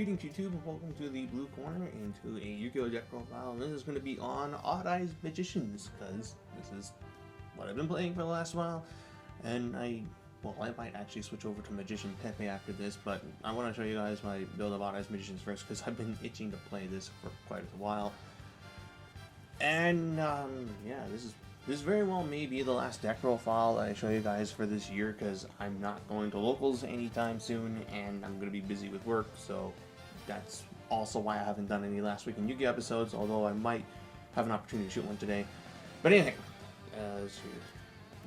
Greetings YouTube and welcome to the Blue Corner into a Yu-Gi-Oh! Deck profile, and this is going to be on Odd Eyes Magicians, because this is what I've been playing for the last while, and I might actually switch over to Magician Pepe after this, but I want to show you guys my build of Odd Eyes Magicians first, because I've been itching to play this for quite a while, and yeah, this very well may be the last deck profile I show you guys for this year, because I'm not going to locals anytime soon, and I'm going to be busy with work, so that's also why I haven't done any last week in Yu-Gi-Oh! Episodes, although I might have an opportunity to shoot one today. But anything, as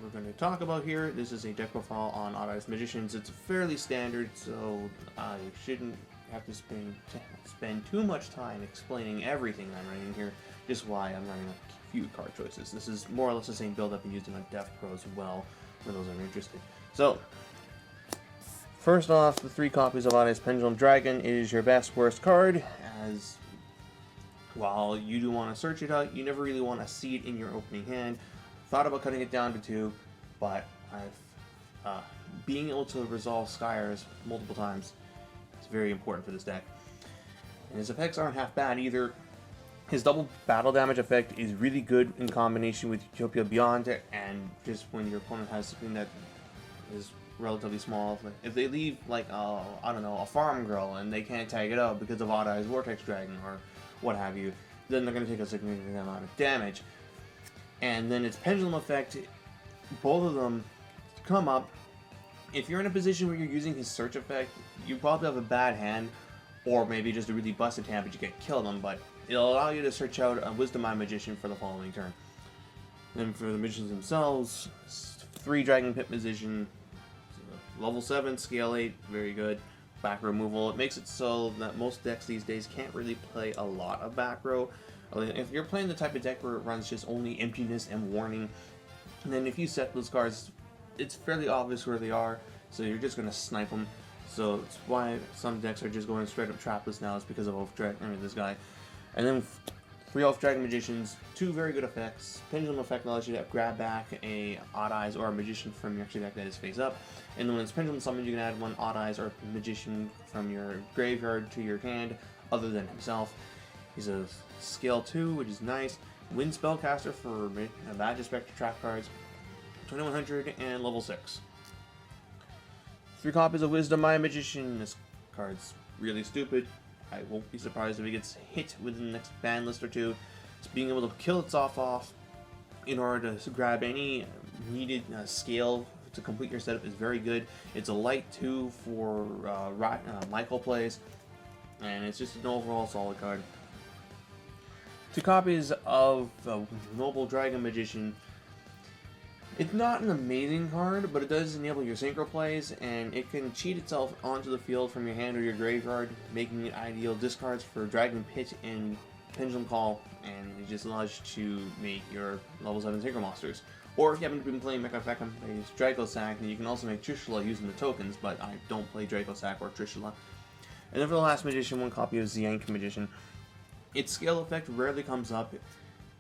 we're going to talk about here, this is a deck profile on Odd Eyes Magicians. It's fairly standard, so I shouldn't have to spend too much time explaining everything I'm running here, just why I'm running a few card choices. This is more or less the same build I've been using on Death Pro as well, for those that are interested. So, first off, the 3 copies of Odd Eyes Pendulum Dragon is your best worst card, as while you do want to search it out, you never really want to see it in your opening hand. Thought about cutting it down to 2, but I've being able to resolve Skyres multiple times is very important for this deck. And his effects aren't half bad either. His double battle damage effect is really good in combination with Utopia Beyond, and just when your opponent has something that is relatively small. If they leave, like, I don't know, a Farm Girl and they can't tag it out because of Odd Eyes Vortex Dragon or what have you, then they're going to take a significant amount of damage. And then its Pendulum effect, both of them come up. If you're in a position where you're using his search effect, you probably have a bad hand, or maybe just a really busted hand, but you can't kill them, but it'll allow you to search out a Wisdom Eye Magician for the following turn. Then for the magicians themselves, 3 Dragon Pit Magician, level 7, scale 8, very good. Back removal. It makes it so that most decks these days can't really play a lot of back row. If you're playing the type of deck where it runs just only Emptiness and Warning, and then if you set those cards, it's fairly obvious where they are, so you're just going to snipe them. So it's why some decks are just going straight up trapless now, is because of this guy. And then 3 Elf Dragon Magicians, 2 very good effects. Pendulum effect allows you to grab back a Odd Eyes or a Magician from your extra deck that is face up. And then when it's Pendulum summoned, you can add 1 Odd Eyes or Magician from your graveyard to your hand, other than himself. He's a scale 2, which is nice. Wind Spellcaster for Magic Spectre trap cards, 2100 and level 6. 3 copies of Wisdom Eye Magician. This card's really stupid. I won't be surprised if it gets hit within the next ban list or 2. It's being able to kill itself off in order to grab any needed scale to complete your setup is very good. It's a light 2 for Michael plays, and it's just an overall solid card. 2 copies of Noble Dragon Magician. It's not an amazing card, but it does enable your synchro plays, and it can cheat itself onto the field from your hand or your graveyard, making it ideal discards for Dragon Pit and Pendulum Call, and it just allows you to make your level 7 synchro monsters. Or if you haven't been playing Mecha Fecum, plays Dracosac, then you can also make Trishula using the tokens, but I don't play Dracosac or Trishula. And then for the last Magician, 1 copy of Ziank Magician. Its scale effect rarely comes up,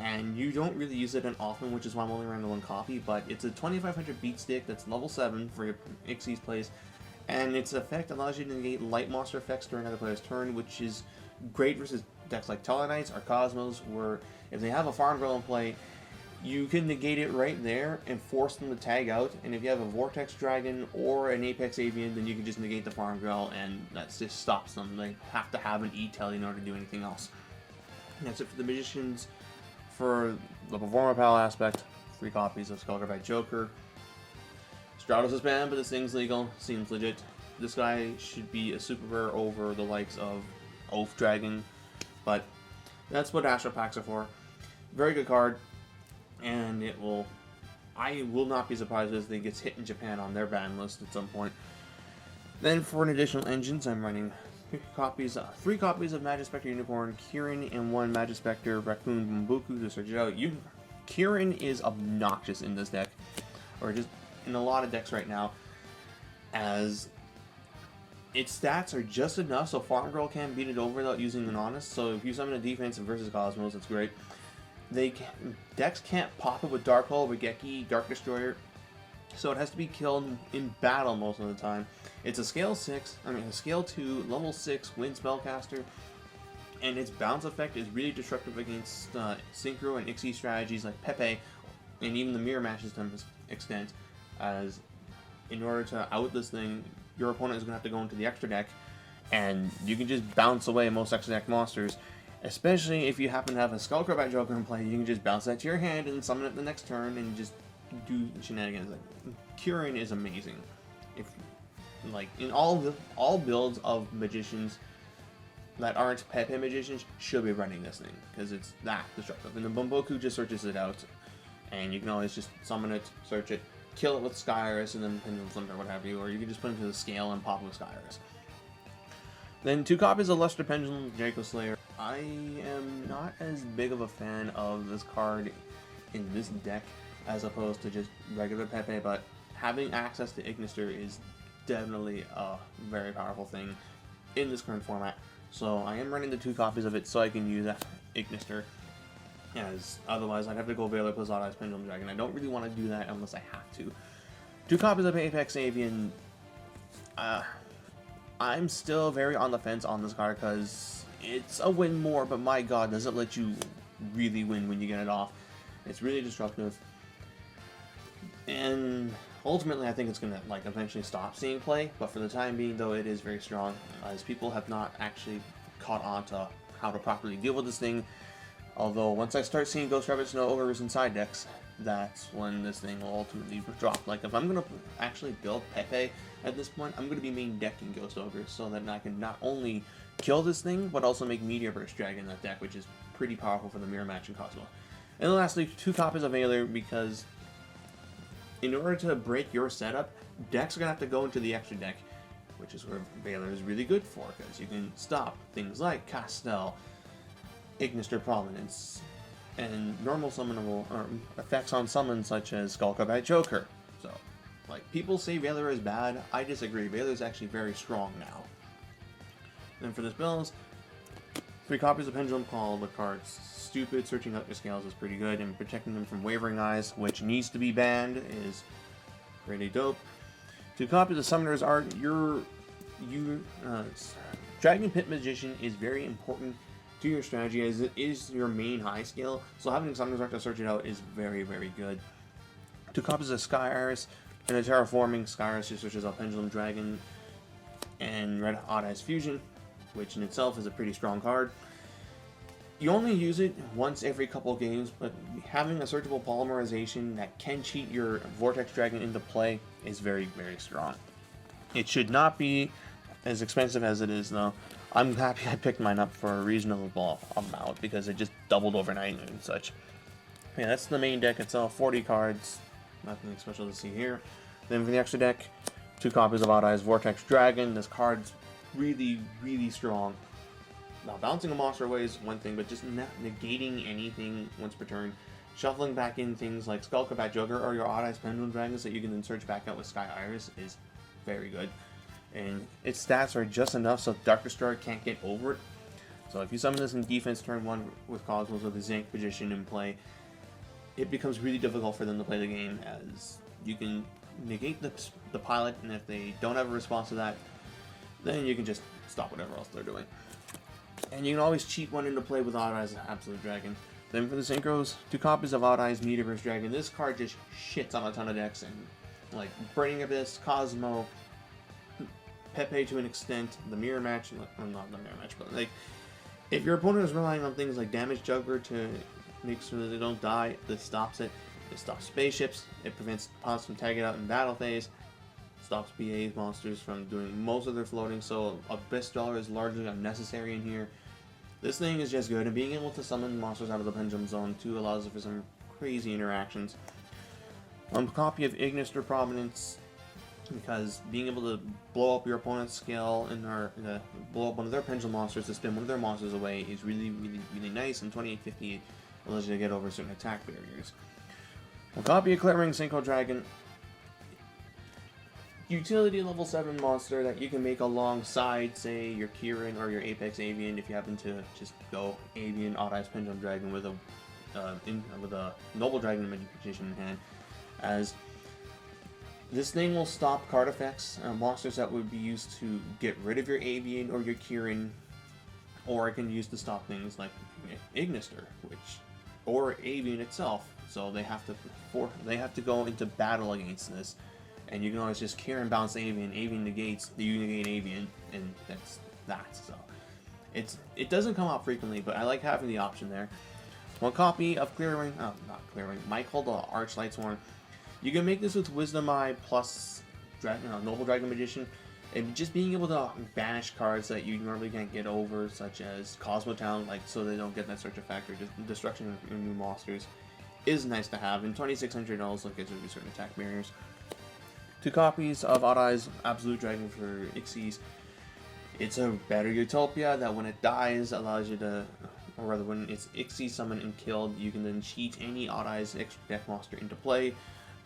and you don't really use it often, which is why I'm only running 1 copy, but it's a 2500 beat stick that's level 7 for your Ixies plays, and its effect allows you to negate light monster effects during another player's turn, which is great versus decks like Tellarknights or Cosmos, where if they have a Farm Girl in play, you can negate it right there and force them to tag out, and if you have a Vortex Dragon or an Apex Avian, then you can just negate the Farm Girl, and that just stops them. They have to have an E-Tele in order to do anything else. And that's it for the Magicians. For the Performer Pal aspect, 3 copies of Skullgravite Joker. Stratos is banned, but this thing's legal. Seems legit. This guy should be a super rare over the likes of Oath Dragon, but that's what Astro Packs are for. Very good card, and I will not be surprised if it gets hit in Japan on their ban list at some point. Then for an additional engines, I'm running 3 copies of Magic Spectre Unicorn, Kirin, and 1 Magic Spectre Raccoon Bumbuku to search it out. Kirin is obnoxious in this deck, or just in a lot of decks right now, as its stats are just enough so Farm Girl can't beat it over without using an Honest. So if you summon a defense versus Cosmos, that's great. Decks can't pop it with Dark Hole, Regeki, Dark Destroyer, so it has to be killed in battle most of the time. It's a scale 2, level 6 wind spellcaster, and its bounce effect is really disruptive against Synchro and Ixie strategies like Pepe, and even the mirror match to some extent, as in order to out this thing, your opponent is going to have to go into the extra deck, and you can just bounce away most extra deck monsters. Especially if you happen to have a Skullcrobat Joker in play, you can just bounce that to your hand and summon it the next turn and just do shenanigans. Like, Curing is amazing. If like in all builds of magicians that aren't Pepe magicians should be running this thing because it's that destructive. And the Bumboku just searches it out, and you can always just summon it, search it, kill it with Skyris, and then Pendulum Flint or what have you, or you can just put it into the scale and pop with Skyris. Then 2 copies of Luster Pendulum, Draco Slayer. I am not as big of a fan of this card in this deck as opposed to just regular Pepe, but having access to Ignister is definitely a very powerful thing in this current format. So I am running the 2 copies of it so I can use Ignister, as otherwise I'd have to go Veiler plus Odd Eyes Pendulum Dragon. I don't really want to do that unless I have to. 2 copies of Apex Avian. I'm still very on the fence on this card because it's a win more, but my god, does it let you really win when you get it off. It's really disruptive. And ultimately, I think it's going to like eventually stop seeing play, but for the time being, though, it is very strong, as people have not actually caught on to how to properly deal with this thing. Although, once I start seeing Ghost Rabbit Snow Ogres in side decks, that's when this thing will ultimately drop. Like, if I'm going to actually build Pepe at this point, I'm going to be main decking Ghost Ogres so that I can not only kill this thing, but also make Meteor Burst Dragon in that deck, which is pretty powerful for the mirror match in Cosmo. And then lastly, 2 copies of Veiler, because in order to break your setup, decks are going to have to go into the extra deck, which is where Veiler is really good for, because you can stop things like Castel, Ignister Prominence, and normal summonable effects on summons such as Skullcrobat Joker. So, like, people say Veiler is bad. I disagree. Veiler is actually very strong now. Then for the spells, 3 copies of Pendulum Call. The card's stupid. Searching out your scales is pretty good, and protecting them from Wavering Eyes, which needs to be banned, is pretty dope. 2 copies of Summoner's Art. Dragon Pit Magician is very important to your strategy, as it is your main high scale, so having Summoner's Art to search it out is very, very good. 2 copies of Sky Iris, and a Terraforming Sky Iris just searches out Pendulum Dragon and Red Odd Eyes Fusion, which in itself is a pretty strong card. You only use it once every couple games, but having a searchable polymerization that can cheat your Vortex Dragon into play is very, very strong. It should not be as expensive as it is, though. I'm happy I picked mine up for a reasonable amount because it just doubled overnight and such. Yeah, that's the main deck itself. 40 cards. Nothing special to see here. Then for the extra deck, 2 copies of Odd Eyes Vortex Dragon. This card's really, really strong. Now, bouncing a monster away is one thing, but just negating anything once per turn, shuffling back in things like Skullcrobat Joker or your Odd Eyes Pendulum Dragons that you can then search back out with Sky Iris is very good. And its stats are just enough so Dark Destroyer can't get over it. So if you summon this in defense turn 1 with Cosmos with a Zinc Magician in play, it becomes really difficult for them to play the game, as you can negate the pilot, and if they don't have a response to that, then you can just stop whatever else they're doing. And you can always cheat one into play with Odd Eyes Absolute Dragon. Then for the Synchros, 2 copies of Odd Eyes Meteorverse Dragon. This card just shits on a ton of decks, and like Burning Abyss, Cosmo, Pepe to an extent, the mirror match, well, not the mirror match, but like, if your opponent is relying on things like Damage Juggler to make sure that they don't die, this stops it. It stops spaceships, it prevents opponents from tagging out in battle phase, stops BA monsters from doing most of their floating, so Abyss Dweller is largely unnecessary in here. This thing is just good, and being able to summon monsters out of the Pendulum Zone too allows for some crazy interactions. A copy of Ignister Prominence, because being able to blow up your opponent's scale and blow up one of their pendulum monsters to spin one of their monsters away is really, really, really nice, and 2850 allows you to get over certain attack barriers. A copy of Clattering Synchro Dragon, utility level 7 monster that you can make alongside, say, your Kirin or your Apex Avian if you happen to just go Avian Odd Eyes Pendulum Dragon with a Noble Dragon Magician in hand, as This thing will stop card effects, monsters that would be used to get rid of your Avian or your Kieran, or it can be used to stop things like Ignister, or Avian itself. So they have to go into battle against this, and you can always just Kieran bounce Avian, Avian negates, you negate Avian, and that's that. So it doesn't come out frequently, but I like having the option there. One copy of Michael the Archlight Sworn. You can make this with Wisdom Eye plus Noble Dragon Magician, and just being able to banish cards that you normally can't get over, such as Cosmotown, so they don't get that search effect or just destruction of new monsters, is nice to have. And 2,600 also gets rid of certain attack barriers. 2 copies of Odd Eyes Absolute Dragon for Ixies. It's a better Utopia that when it dies allows you to, or rather when it's Ixie summoned and killed, you can then cheat any Odd Eyes extra deck monster into play,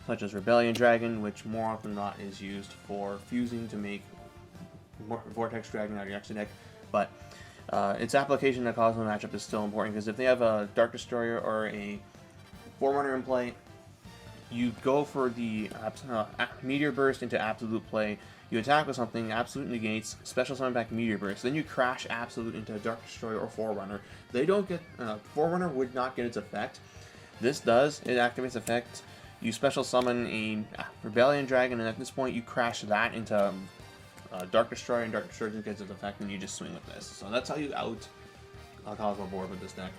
such as Rebellion Dragon, which more often than not is used for fusing to make Vortex Dragon out of your extra deck. But its application in a Cosmo matchup is still important, because if they have a Dark Destroyer or a Forerunner in play, you go for the Meteor Burst into Absolute play. You attack with something, Absolute negates, special summon back Meteor Burst, then you crash Absolute into a Dark Destroyer or Forerunner. They don't get Forerunner would not get its effect. This does. It activates effect. You special summon a Rebellion Dragon, and at this point you crash that into Dark Destroyer, and Dark Destroyer gets its effect, and you just swing with this. So that's how you out Cosmo board with this deck.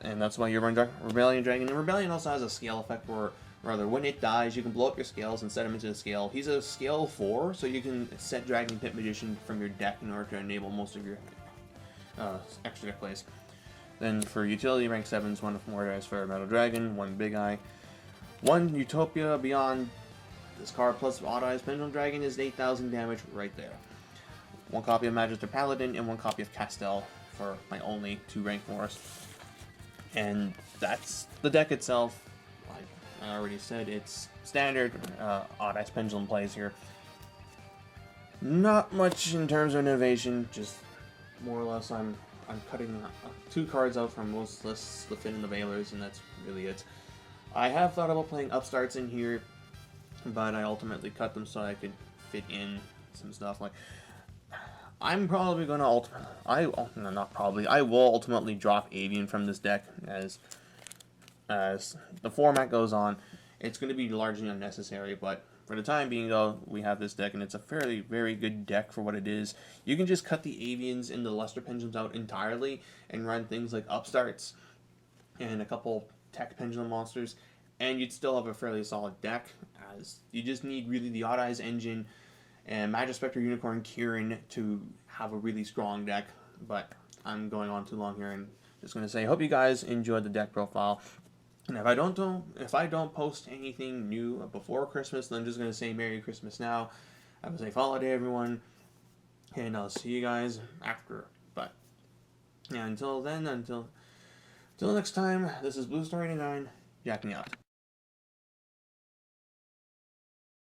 And that's why you run Rebellion Dragon. And Rebellion also has a scale effect where, rather, when it dies, you can blow up your scales and set him into the scale. He's a scale 4, so you can set Dragon Pit Magician from your deck in order to enable most of your extra deck plays. Then for utility, rank 7s, 1 more dice for Metal Dragon, 1 Big Eye, 1 Utopia Beyond this card plus Odd Eyes Pendulum Dragon is 8,000 damage right there. 1 copy of Magister Paladin and 1 copy of Castel for my only 2 rank 4s. And that's the deck itself. Like I already said, it's standard Odd Eyes Pendulum plays here. Not much in terms of innovation, just more or less I'm cutting 2 cards out from most lists to fit in the Veilers, and that's really it. I have thought about playing Upstarts in here, but I ultimately cut them so I could fit in some stuff. Like, I'm probably going to I will ultimately drop Avian from this deck as the format goes on. It's going to be largely unnecessary, but for the time being, though, we have this deck, and it's a very good deck for what it is. You can just cut the Avians and the Luster Pendulums out entirely and run things like Upstarts and a couple Tech Pendulum monsters, and you'd still have a fairly solid deck, as you just need really the Odd Eyes engine and Magispector Unicorn Kieran to have a really strong deck. But I'm going on too long here, and just going to say, I hope you guys enjoyed the deck profile. And if I don't post anything new before Christmas, then I'm just going to say Merry Christmas now. Have a safe holiday, everyone. And I'll see you guys after. But yeah, until then, until next time, this is Blue Star 89, jacking out.